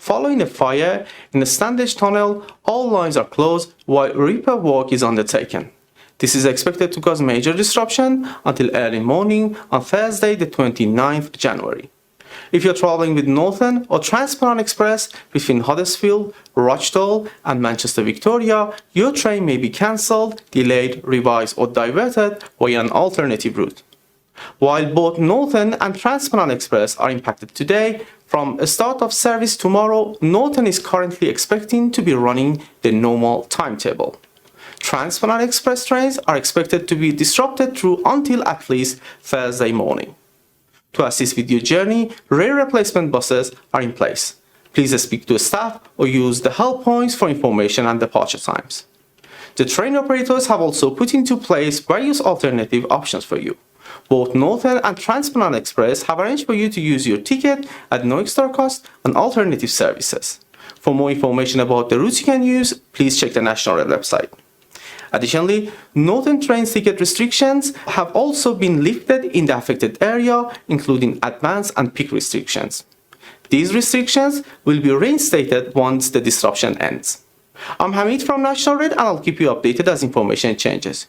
Following a fire in the Standedge Tunnel, all lines are closed while repair work is undertaken. This is expected to cause major disruption until early morning on Thursday, the 29th January. If you're traveling with Northern or Transparent Express between Huddersfield, Rochdale and Manchester Victoria, your train may be cancelled, delayed, revised or diverted via an alternative route. While both Northern and Transparent Express are impacted today, from a start of service tomorrow, Northern is currently expecting to be running the normal timetable. Transparent Express trains are expected to be disrupted through until at least Thursday morning. To assist with your journey, rail replacement buses are in place. Please speak to staff or use the help points for information and departure times. The train operators have also put into place various alternative options for you. Both Northern and Transparent Express have arranged for you to use your ticket at no extra cost on alternative services. For more information about the routes you can use, please check the National Rail website. Additionally, Northern train ticket restrictions have also been lifted in the affected area, including advance and peak restrictions. These restrictions will be reinstated once the disruption ends. I'm Hamid from National Rail and I'll keep you updated as information changes.